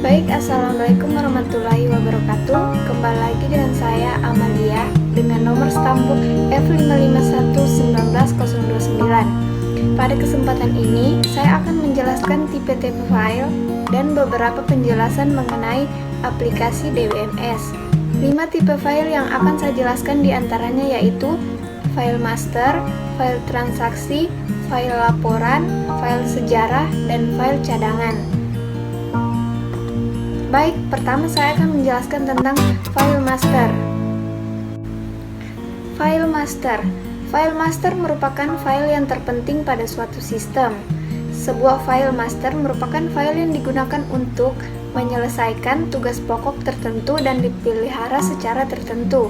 Assalamualaikum warahmatullahi wabarakatuh. Kembali lagi dengan saya Amalia dengan nomor stambuk F551919029. Pada kesempatan ini, saya akan menjelaskan tipe-tipe file dan beberapa penjelasan mengenai aplikasi DWMS. 5 tipe file yang akan saya jelaskan diantaranya yaitu file master, file transaksi, file laporan, file sejarah, dan file cadangan. Baik, pertama saya akan menjelaskan tentang file master. File master merupakan file yang terpenting pada suatu sistem. Sebuah file master merupakan file yang digunakan untuk menyelesaikan tugas pokok tertentu dan dipelihara secara tertentu.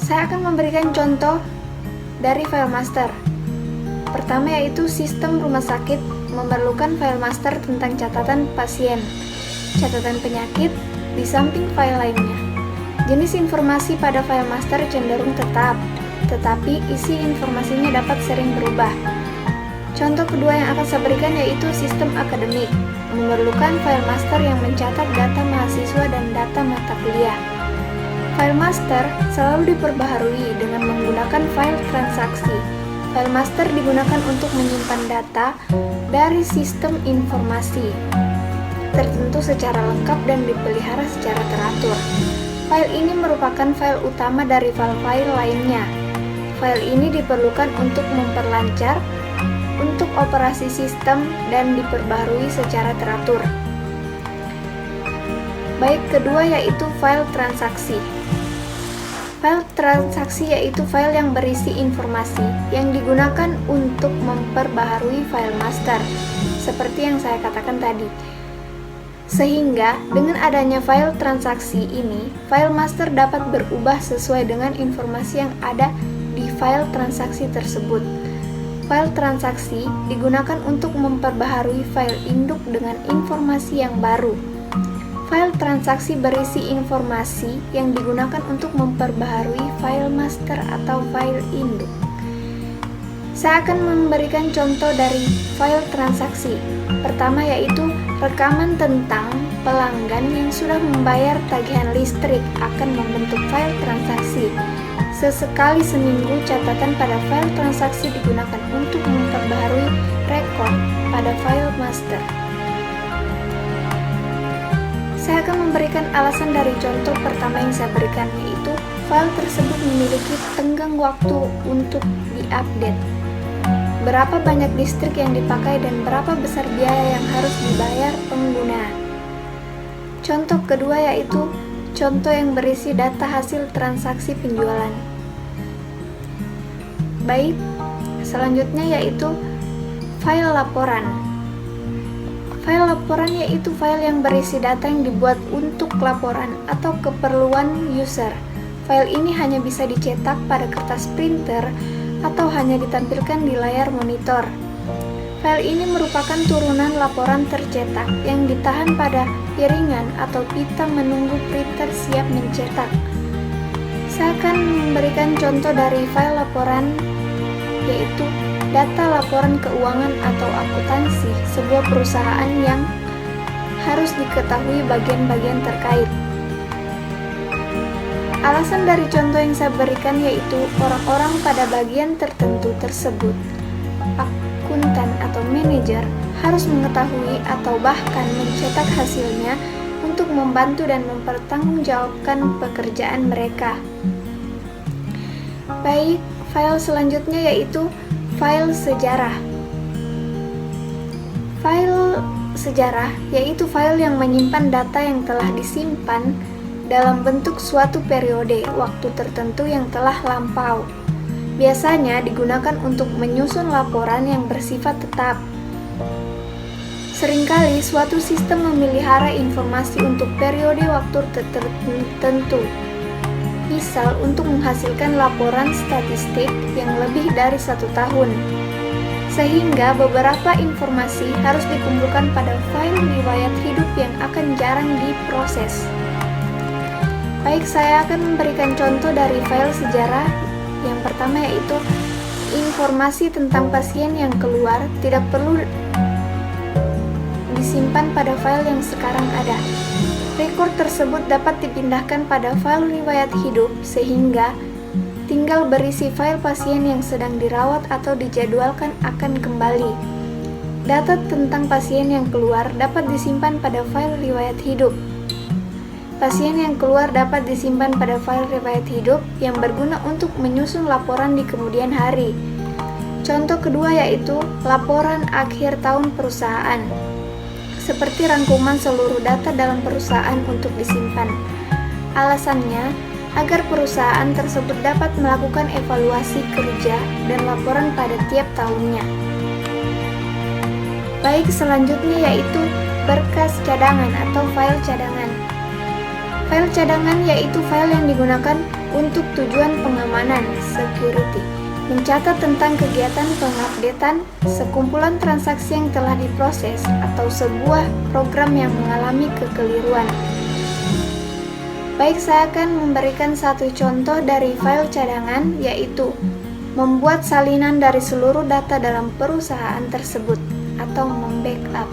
Saya akan memberikan contoh dari file master. Pertama yaitu sistem rumah sakit memerlukan file master tentang catatan pasien, catatan penyakit, di samping file lainnya. Jenis informasi pada file master cenderung tetap, tetapi isi informasinya dapat sering berubah. Contoh kedua yang akan saya berikan yaitu sistem akademik, memerlukan file master yang mencatat data mahasiswa dan data mata kuliah. File master selalu diperbaharui dengan menggunakan file transaksi. File master digunakan untuk menyimpan data dari sistem informasi tertentu secara lengkap dan dipelihara secara teratur. File ini merupakan file utama dari file-file lainnya. File ini diperlukan untuk memperlancar untuk operasi sistem dan diperbaharui secara teratur. Baik, kedua yaitu file transaksi. File transaksi yaitu file yang berisi informasi yang digunakan untuk memperbaharui file master, seperti yang saya katakan tadi. Sehingga dengan adanya file transaksi ini, file master dapat berubah sesuai dengan informasi yang ada di file transaksi tersebut. File transaksi digunakan untuk memperbaharui file induk dengan informasi yang baru. File transaksi berisi informasi yang digunakan untuk memperbaharui file master atau file induk. Saya akan memberikan contoh dari file transaksi. Pertama yaitu rekaman tentang pelanggan yang sudah membayar tagihan listrik akan membentuk file transaksi. Sesekali seminggu catatan pada file transaksi digunakan untuk memperbaharui rekod pada file master. Saya akan memberikan alasan dari contoh pertama yang saya berikan, yaitu file tersebut memiliki tenggang waktu untuk diupdate. Berapa banyak listrik yang dipakai dan berapa besar biaya yang harus dibayar pengguna. Contoh kedua yaitu contoh yang berisi data hasil transaksi penjualan. Baik, selanjutnya yaitu file laporan. File laporan yaitu file yang berisi data yang dibuat untuk laporan atau keperluan user. File ini hanya bisa dicetak pada kertas printer atau hanya ditampilkan di layar monitor. File ini merupakan turunan laporan tercetak yang ditahan pada piringan atau pita menunggu printer siap mencetak. Saya akan memberikan contoh dari file laporan yaitu data laporan keuangan atau akuntansi sebuah perusahaan yang harus diketahui bagian-bagian terkait. Alasan dari contoh yang saya berikan yaitu orang-orang pada bagian tertentu tersebut, akuntan atau manajer, harus mengetahui atau bahkan mencetak hasilnya untuk membantu dan mempertanggungjawabkan pekerjaan mereka. Baik, file selanjutnya yaitu file sejarah. File sejarah yaitu file yang menyimpan data yang telah disimpan dalam bentuk suatu periode waktu tertentu yang telah lampau. Biasanya digunakan untuk menyusun laporan yang bersifat tetap. Seringkali suatu sistem memelihara informasi untuk periode waktu tertentu. Misal untuk menghasilkan laporan statistik yang lebih dari 1 tahun. Sehingga beberapa informasi harus dikumpulkan pada file riwayat hidup yang akan jarang diproses. Baik, saya akan memberikan contoh dari file sejarah. Yang pertama yaitu informasi tentang pasien yang keluar tidak perlu disimpan pada file yang sekarang ada. Record tersebut dapat dipindahkan pada file riwayat hidup sehingga tinggal berisi file pasien yang sedang dirawat atau dijadwalkan akan kembali. Data tentang pasien yang keluar dapat disimpan pada file riwayat hidup. Pasien yang keluar dapat disimpan pada file riwayat hidup yang berguna untuk menyusun laporan di kemudian hari. Contoh kedua yaitu laporan akhir tahun perusahaan, seperti rangkuman seluruh data dalam perusahaan untuk disimpan. Alasannya, agar perusahaan tersebut dapat melakukan evaluasi kerja dan laporan pada tiap tahunnya. Baik, selanjutnya yaitu berkas cadangan atau file cadangan. File cadangan yaitu file yang digunakan untuk tujuan pengamanan, security, mencatat tentang kegiatan pengupdatean, sekumpulan transaksi yang telah diproses, atau sebuah program yang mengalami kekeliruan. Baik, saya akan memberikan satu contoh dari file cadangan, yaitu membuat salinan dari seluruh data dalam perusahaan tersebut, atau membackup.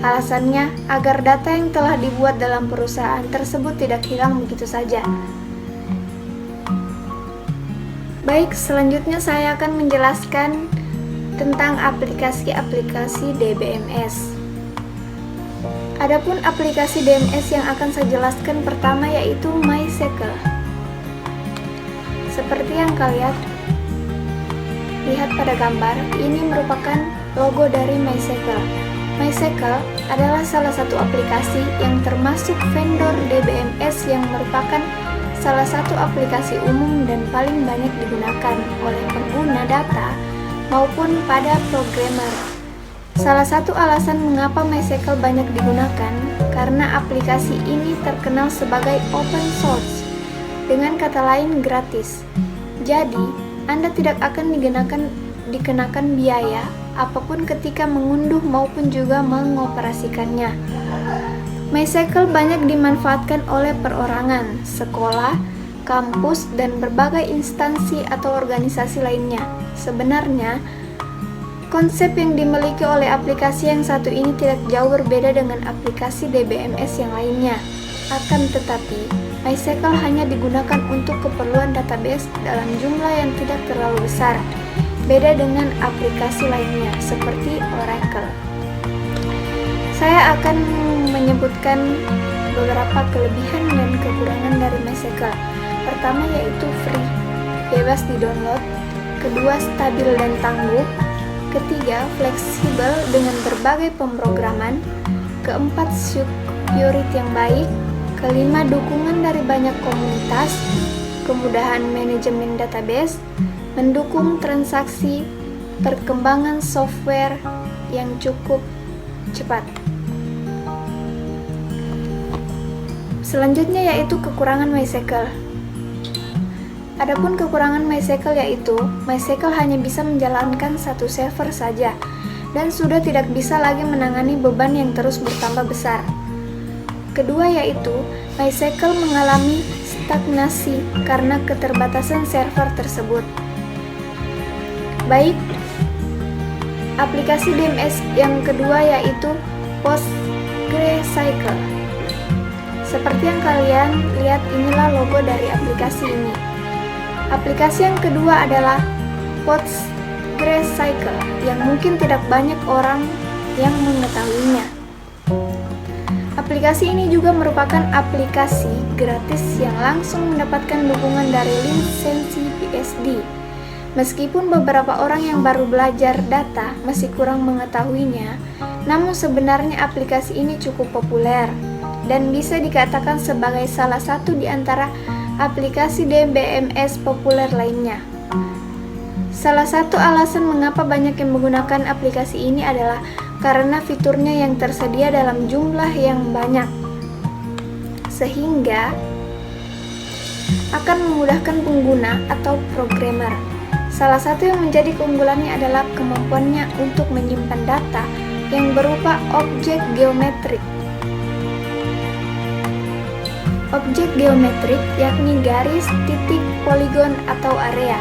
Alasannya, agar data yang telah dibuat dalam perusahaan tersebut tidak hilang begitu saja. Baik, selanjutnya saya akan menjelaskan tentang aplikasi-aplikasi DBMS. Adapun aplikasi DMS yang akan saya jelaskan pertama yaitu MySQL. Seperti yang kalian lihat pada gambar, ini merupakan logo dari MySQL. MySQL adalah salah satu aplikasi yang termasuk vendor DBMS yang merupakan salah satu aplikasi umum dan paling banyak digunakan oleh pengguna data maupun pada programmer. Salah satu alasan mengapa MySQL banyak digunakan karena aplikasi ini terkenal sebagai open source, dengan kata lain gratis. Jadi, Anda tidak akan dikenakan biaya apapun ketika mengunduh maupun juga mengoperasikannya. MySQL banyak dimanfaatkan oleh perorangan, sekolah, kampus, dan berbagai instansi atau organisasi lainnya. Sebenarnya, konsep yang dimiliki oleh aplikasi yang satu ini tidak jauh berbeda dengan aplikasi DBMS yang lainnya. Akan tetapi, MySQL hanya digunakan untuk keperluan database dalam jumlah yang tidak terlalu besar. Beda dengan aplikasi lainnya seperti Oracle. Saya akan menyebutkan beberapa kelebihan dan kekurangan dari MySQL. Pertama yaitu free, bebas di-download. Kedua, stabil dan tangguh. Ketiga, fleksibel dengan berbagai pemrograman. Keempat, security yang baik. Kelima, dukungan dari banyak komunitas. Kemudahan manajemen database. Mendukung transaksi, perkembangan software yang cukup cepat. Selanjutnya yaitu kekurangan MySQL. Adapun kekurangan MySQL yaitu MySQL hanya bisa menjalankan satu server saja dan sudah tidak bisa lagi menangani beban yang terus bertambah besar. Kedua yaitu MySQL mengalami stagnasi karena keterbatasan server tersebut. Baik, aplikasi DMS yang kedua yaitu PostgreSQL. Seperti yang kalian lihat, inilah logo dari aplikasi ini. Aplikasi yang kedua adalah PostgreSQL yang mungkin tidak banyak orang yang mengetahuinya. Aplikasi ini juga merupakan aplikasi gratis yang langsung mendapatkan dukungan dari lisensi BSD. Meskipun beberapa orang yang baru belajar data masih kurang mengetahuinya, namun sebenarnya aplikasi ini cukup populer dan bisa dikatakan sebagai salah satu di antara aplikasi DBMS populer lainnya. Salah satu alasan mengapa banyak yang menggunakan aplikasi ini adalah karena fiturnya yang tersedia dalam jumlah yang banyak, sehingga akan memudahkan pengguna atau programmer. Salah satu yang menjadi keunggulannya adalah kemampuannya untuk menyimpan data yang berupa objek geometrik. Objek geometrik yakni garis, titik, poligon, atau area,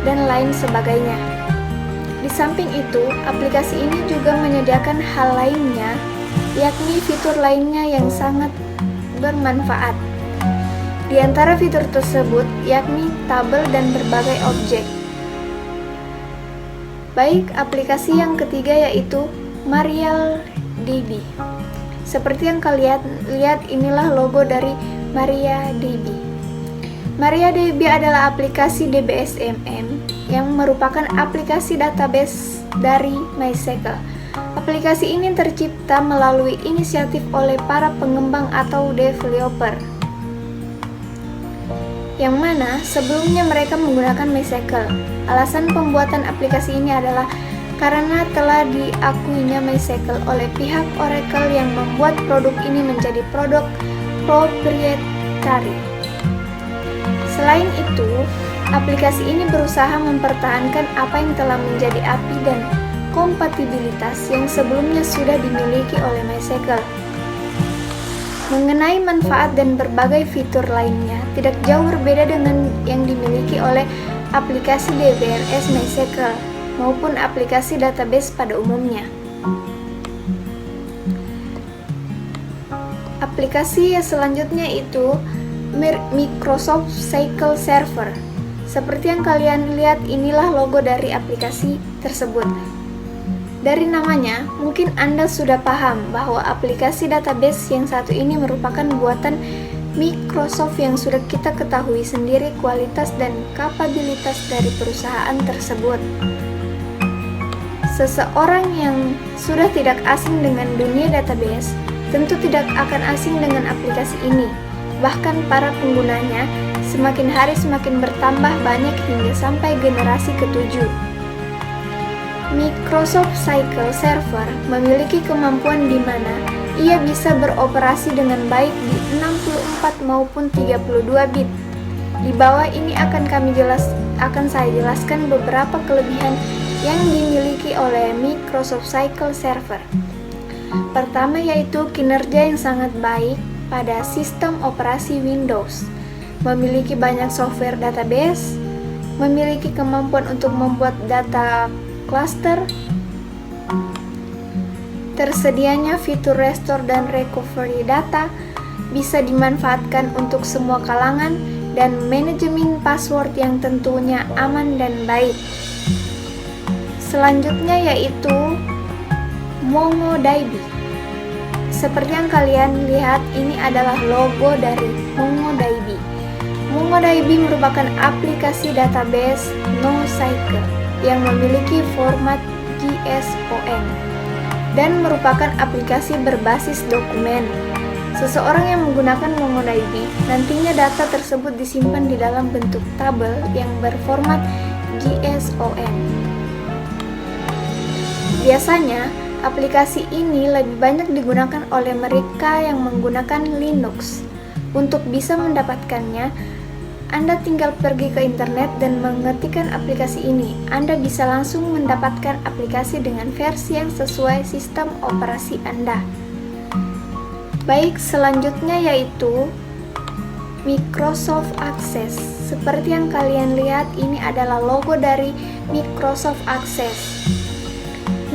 dan lain sebagainya. Di samping itu, aplikasi ini juga menyediakan hal lainnya, yakni fitur lainnya yang sangat bermanfaat. Di antara fitur tersebut yakni tabel dan berbagai objek. Baik, aplikasi yang ketiga yaitu MariaDB. Seperti yang kalian lihat, inilah logo dari MariaDB. MariaDB adalah aplikasi DBSMM yang merupakan aplikasi database dari MySQL. Aplikasi ini tercipta melalui inisiatif oleh para pengembang atau developer, yang mana sebelumnya mereka menggunakan MySQL. Alasan pembuatan aplikasi ini adalah karena telah diakuinya MySQL oleh pihak Oracle yang membuat produk ini menjadi produk proprietary. Selain itu, aplikasi ini berusaha mempertahankan apa yang telah menjadi API dan kompatibilitas yang sebelumnya sudah dimiliki oleh MySQL. Mengenai manfaat dan berbagai fitur lainnya, tidak jauh berbeda dengan yang dimiliki oleh aplikasi DBMS MySQL maupun aplikasi database pada umumnya. Aplikasi selanjutnya itu Microsoft SQL Server. Seperti yang kalian lihat, inilah logo dari aplikasi tersebut. Dari namanya, mungkin Anda sudah paham bahwa aplikasi database yang satu ini merupakan buatan Microsoft yang sudah kita ketahui sendiri kualitas dan kapabilitas dari perusahaan tersebut. Seseorang yang sudah tidak asing dengan dunia database tentu tidak akan asing dengan aplikasi ini. Bahkan para penggunanya semakin hari semakin bertambah banyak hingga sampai generasi ke-7. Microsoft SQL Server memiliki kemampuan di mana ia bisa beroperasi dengan baik di 64 maupun 32 bit. Di bawah ini akan saya jelaskan beberapa kelebihan yang dimiliki oleh Microsoft SQL Server. Pertama yaitu kinerja yang sangat baik pada sistem operasi Windows, memiliki banyak software database, memiliki kemampuan untuk membuat data cluster, tersedianya fitur restore dan recovery data, bisa dimanfaatkan untuk semua kalangan, dan manajemen password yang tentunya aman dan baik. Selanjutnya yaitu MongoDB. Seperti yang kalian lihat, ini adalah logo dari MongoDB. MongoDB merupakan aplikasi database NoSQL yang memiliki format JSON dan merupakan aplikasi berbasis dokumen. Seseorang yang menggunakan MongoDB, nantinya data tersebut disimpan di dalam bentuk tabel yang berformat JSON. Biasanya, aplikasi ini lebih banyak digunakan oleh mereka yang menggunakan Linux. Untuk bisa mendapatkannya, Anda tinggal pergi ke internet dan mengetikkan aplikasi ini. Anda bisa langsung mendapatkan aplikasi dengan versi yang sesuai sistem operasi Anda. Baik, selanjutnya yaitu Microsoft Access. Seperti yang kalian lihat, ini adalah logo dari Microsoft Access.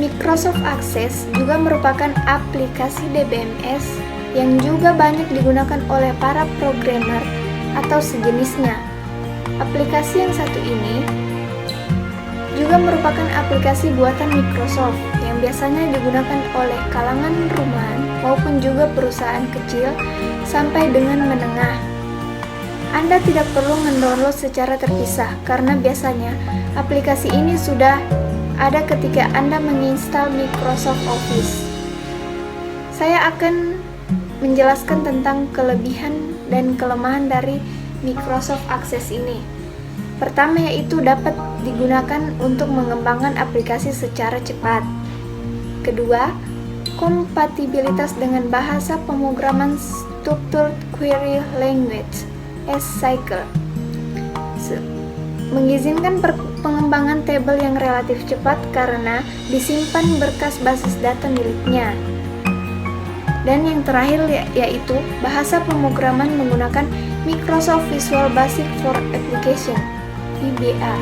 Microsoft Access juga merupakan aplikasi DBMS yang juga banyak digunakan oleh para programmer atau sejenisnya. Aplikasi yang satu ini juga merupakan aplikasi buatan Microsoft yang biasanya digunakan oleh kalangan rumahan maupun juga perusahaan kecil sampai dengan menengah. Anda tidak perlu mendownload secara terpisah karena biasanya aplikasi ini sudah ada ketika Anda menginstal Microsoft Office. Saya akan menjelaskan tentang kelebihan dan kelemahan dari Microsoft Access ini. Pertama yaitu dapat digunakan untuk mengembangkan aplikasi secara cepat. Kedua, kompatibilitas dengan bahasa pemrograman Structured Query Language (SQL), mengizinkan pengembangan tabel yang relatif cepat karena disimpan berkas basis data miliknya. Dan yang terakhir yaitu bahasa pemrograman menggunakan Microsoft Visual Basic for Application (VBA).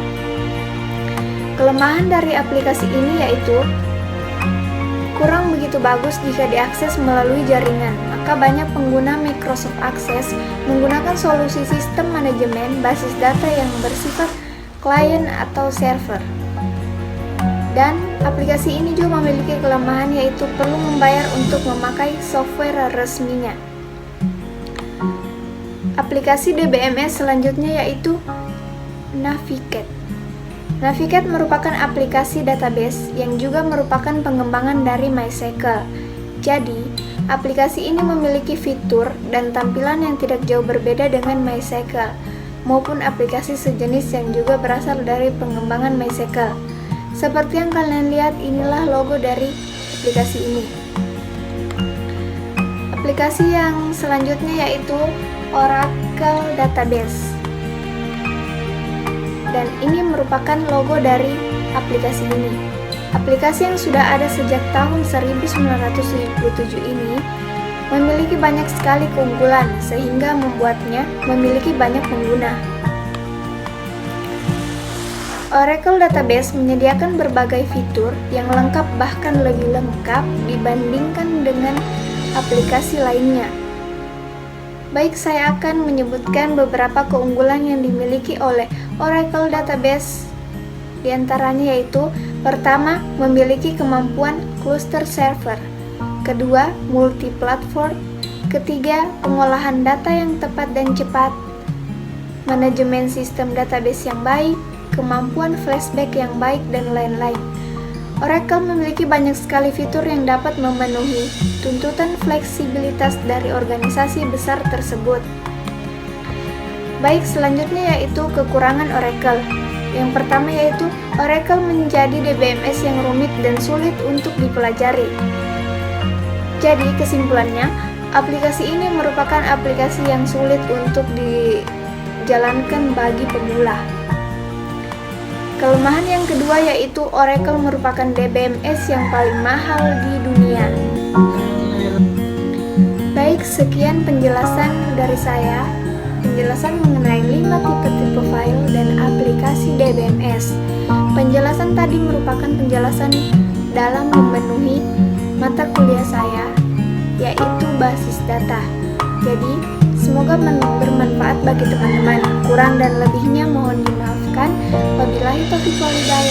Kelemahan dari aplikasi ini yaitu kurang begitu bagus jika diakses melalui jaringan, maka banyak pengguna Microsoft Access menggunakan solusi sistem manajemen basis data yang bersifat klien atau server. Dan aplikasi ini juga memiliki kelemahan, yaitu perlu membayar untuk memakai software resminya. Aplikasi DBMS selanjutnya yaitu Navigate. Navigate merupakan aplikasi database yang juga merupakan pengembangan dari MySQL. Jadi, aplikasi ini memiliki fitur dan tampilan yang tidak jauh berbeda dengan MySQL maupun aplikasi sejenis yang juga berasal dari pengembangan MySQL. Seperti yang kalian lihat, inilah logo dari aplikasi ini. Aplikasi yang selanjutnya yaitu Oracle Database. Dan ini merupakan logo dari aplikasi ini. Aplikasi yang sudah ada sejak tahun 1977 ini memiliki banyak sekali keunggulan sehingga membuatnya memiliki banyak pengguna. Oracle Database menyediakan berbagai fitur yang lengkap, bahkan lebih lengkap dibandingkan dengan aplikasi lainnya. Baik, saya akan menyebutkan beberapa keunggulan yang dimiliki oleh Oracle Database. Di antaranya yaitu, pertama, memiliki kemampuan cluster server. Kedua, multi-platform. Ketiga, pengolahan data yang tepat dan cepat. Manajemen sistem database yang baik, kemampuan flashback yang baik, dan lain-lain. Oracle memiliki banyak sekali fitur yang dapat memenuhi tuntutan fleksibilitas dari organisasi besar tersebut. Baik, selanjutnya yaitu kekurangan Oracle. Yang pertama yaitu Oracle menjadi DBMS yang rumit dan sulit untuk dipelajari. Jadi kesimpulannya, aplikasi ini merupakan aplikasi yang sulit untuk dijalankan bagi pemula. Kelemahan yang kedua yaitu Oracle merupakan DBMS yang paling mahal di dunia. Baik, sekian penjelasan dari saya. Penjelasan mengenai 5 tipe-tipe file dan aplikasi DBMS. Penjelasan tadi merupakan penjelasan dalam memenuhi mata kuliah saya, yaitu basis data. Jadi, semoga bermanfaat bagi teman-teman. Kurang dan lebihnya mohon dimaafkan. Wabillahi taufiq wal hidayah.